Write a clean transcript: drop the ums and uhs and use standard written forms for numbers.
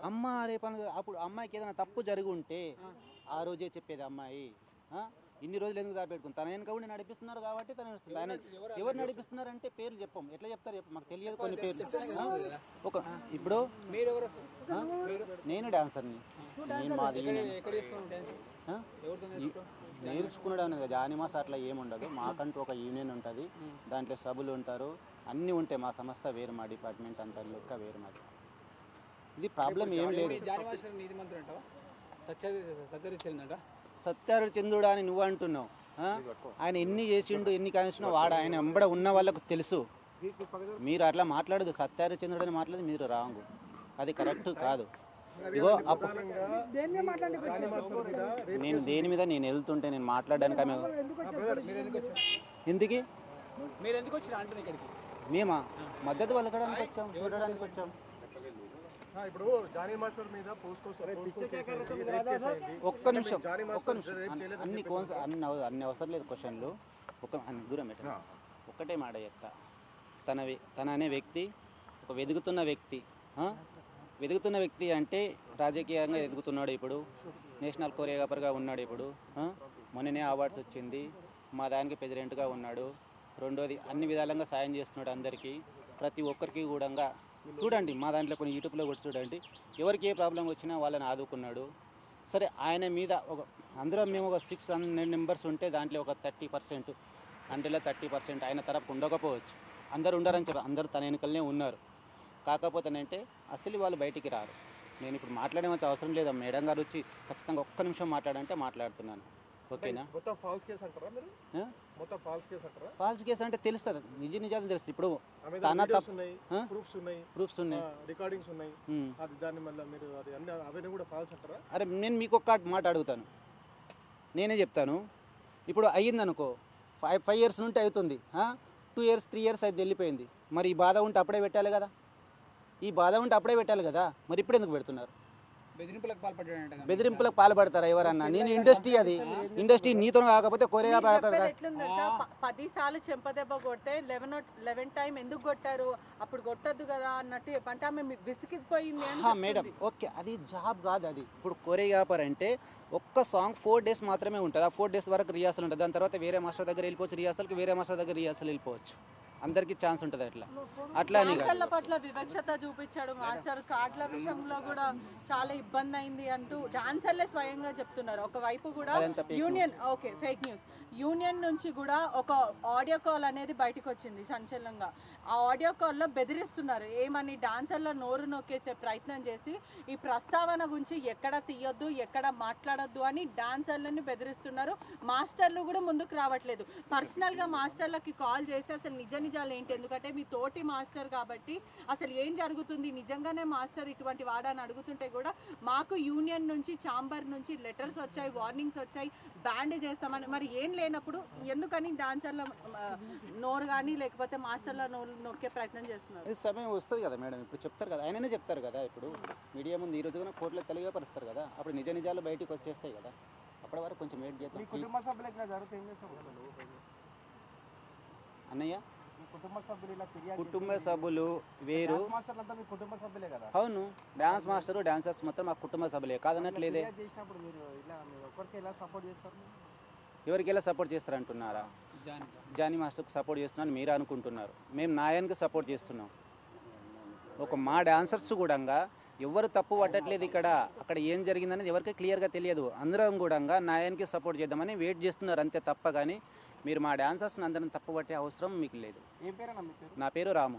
అమ్మ ఆరోపణ అప్పుడు అమ్మాయికి ఏదైనా తప్పు జరిగి ఉంటే ఆ రోజే చెప్పేది అమ్మాయి. ఇన్ని రోజులు ఎందుకు దాపెట్టుకుని తన వెనక ఉండి నడిపిస్తున్నారు కాబట్టి తన ఎవరు నడిపిస్తున్నారంటే పేర్లు చెప్పం. ఎట్లా చెప్తారు చెప్పు, మాకు తెలియదు కొన్ని పేర్లు. ఒక ఇప్పుడు నేను డాన్సర్ని, నేను మాది నేర్చుకున్నాడు అనేది జానీ మాస్టర్ అట్లా ఏముండదు. మాకంటూ ఒక యూనియన్ ఉంటుంది, దాంట్లో సభ్యులు ఉంటారు, అన్నీ ఉంటాయి. మా సంస్థ వేరు, మా డిపార్ట్మెంట్ అంతా లెక్క వేరు మాది. ఇది ప్రాబ్లం ఏం లేదు. సత్యారు చంద్రుడు అని నువ్వు అంటున్నావు. ఆయన ఎన్ని చేసిండు, ఎన్ని కానిచ్చినా వాడు ఆయన వెంబడ ఉన్న వాళ్ళకు తెలుసు. మీరు అట్లా మాట్లాడదు, సత్యారు చంద్రుడు అని మాట్లాడదు, మీరు రాంగు, అది కరెక్ట్ కాదు. ఇగో నేను దేని మీద నేను వెళ్తుంటే నేను మాట్లాడడానికి ఆమె ఎందుకు మేమా మద్దతు పలకడానికి వచ్చాం, చూడడానికి వచ్చాం. ఒక్క నిమిషం అన్ని అవసరం లేదు క్వశ్చన్లు. దూరం పెట్ట ఒక్కటే మాట చెప్తా. తన అనే వ్యక్తి ఒక వెతుకుతున్న వ్యక్తి అంటే రాజకీయంగా ఎదుగుతున్నాడు. ఇప్పుడు నేషనల్ కొరియోగ్రాఫర్గా ఉన్నాడు. ఇప్పుడు మొన్ననే అవార్డ్స్ వచ్చింది, మా దానికి ప్రెసిడెంట్గా ఉన్నాడు. రెండోది అన్ని విధాలుగా సాయం చేస్తున్నాడు అందరికీ, ప్రతి ఒక్కరికి కూడా. చూడండి మా దాంట్లో కొన్ని యూట్యూబ్లో కూడా చూడండి, ఎవరికి ఏ ప్రాబ్లం వచ్చినా వాళ్ళని ఆదుకున్నాడు. సరే ఆయన మీద అందరం మేము ఒక 600 మెంబర్స్ ఉంటే దాంట్లో ఒక 30%, 100లో 30% ఆయన తరపు ఉండకపోవచ్చు. అందరు ఉండరని చెప్పారు, అందరూ తన వెనుకలనే ఉన్నారు. కాకపోతేనంటే అసలు వాళ్ళు బయటికి రారు. నేను ఇప్పుడు మాట్లాడేమంత అవసరం లేదు, మేడం గారు వచ్చి ఖచ్చితంగా ఒక్క నిమిషం మాట్లాడంటే మాట్లాడుతున్నాను. ఓకేనా? ఫాల్స్ కేసు అంటే తెలుస్తుంది, నిజాలు తెలుస్తుంది. ఇప్పుడు తన ప్రూఫ్స్ ఉన్నాయి, అరే నేను మీకు ఒక్క మాట అడుగుతాను, నేనే చెప్తాను. ఇప్పుడు అయ్యిందనుకో 5 years నుండి అవుతుంది, 2 years 3 years అయితే వెళ్ళిపోయింది. మరి ఈ బాధ ఉంటే అప్పుడే పెట్టాలి కదా, మరి ఇప్పుడు ఎందుకు పెడుతున్నారు? బెదిరింపులకు పాల్పడతారా ఎవరన్నా? నేను ఇండస్ట్రీ నీతో కాకపోతే కొరియా 10 సార్లు చెంపదెబ్బ కొడితే 11 టైం ఎందుకు కొట్టారు, అప్పుడు కొట్టద్దు కదా అన్నట్టు చెప్పంటే ఆమె విసిగిపోయింది మేడం. ఓకే, అది జాబ్ కాదు. అది ఇప్పుడు కొరియోగ్రాఫర్ అంటే ఒక్క సాంగ్ 4 days మాత్రమే ఉంటుంది. ఆ 4 days వరకు రిహార్సల్ ఉంటుంది. దాని తర్వాత వేరే మాస్టర్ దగ్గర వెళ్ళిపోవచ్చు రిహార్సల్కి, వేరే మాస్టర్ దగ్గర రిహార్సల్ వెళ్ళిపోవచ్చు. అందరికి ఛాన్స్ ఉంటుంది. అట్లా పట్ల వివక్షత చూపించాడు మాస్టర్. కార్డుల విషయంలో కూడా చాలా ఇబ్బంది అయింది అంటూ డాన్సర్లే స్వయంగా చెప్తున్నారు. ఒకవైపు కూడా యూనియన్ ఫేక్ న్యూస్ యూనియన్ నుంచి కూడా ఒక ఆడియో కాల్ అనేది బయటకు వచ్చింది సంచలనంగా. ఆ ఆడియో కాల్లో బెదిరిస్తున్నారు, ఏమని డాన్సర్ల నోరు నొక్కేసే ప్రయత్నం చేసి ఈ ప్రస్తావన గురించి ఎక్కడ తీయొద్దు, ఎక్కడ మాట్లాడొద్దు అని డాన్సర్లని బెదిరిస్తున్నారు. మాస్టర్లు కూడా ముందుకు రావట్లేదు. పర్సనల్గా మాస్టర్లకి కాల్ చేసి అసలు నిజాలు ఏంటి, ఎందుకంటే మీ తోటి మాస్టర్ కాబట్టి అసలు ఏం జరుగుతుంది, నిజంగానే మాస్టర్ ఇటువంటి వాడని అడుగుతుంటే కూడా మాకు యూనియన్ నుంచి ఛాంబర్ నుంచి లెటర్స్ వచ్చాయి, వార్నింగ్స్ వచ్చాయి, బ్యాండ్ చేస్తామని. మరి ఏం లేనప్పుడు ఎందుకని డాన్సర్ల నోరు కానీ లేకపోతే మాస్టర్ల నోరు నొక్కే ప్రయత్నం చేస్తున్నారు? సమయం వస్తుంది కదా మేడం, ఇప్పుడు చెప్తారు కదా, ఆయననే చెప్తారు కదా. ఇప్పుడు మీడియా ముందు ఈ రోజు కూడా కోర్టులో తెలియపరుస్తారు కదా, అప్పుడు నిజాలు బయటకు వచ్చేస్తాయి కదా. అప్పటి వరకు కొంచెం వెయిట్ చేద్దాం. అన్నయ్య కుటుంబ సభ్యులు వేరు. అవును, డాన్స్ మాస్టర్ డాన్సర్స్ మొత్తం మా కుటుంబ సభ్యులే, కాదన్నట్లేదే. ఎవరికి ఎలా సపోర్ట్ చేస్తారంటున్నారా? జానీ మాస్టర్కి సపోర్ట్ చేస్తున్నాను మీరు అనుకుంటున్నారు. మేము నాయన్కి సపోర్ట్ చేస్తున్నాం. మా డాన్సర్స్ కూడా ఎవరు తప్పు పట్టట్లేదు. అక్కడ ఏం జరిగిందనేది ఎవరికి క్లియర్గా తెలియదు. అందరం కూడా నాయన్కి సపోర్ట్ చేద్దామని వెయిట్ చేస్తున్నారు అంతే తప్ప. కానీ మీరు మా డాన్సర్స్ని అందరం తప్పు పట్టే అవసరం మీకు లేదు. నా పేరు రాము.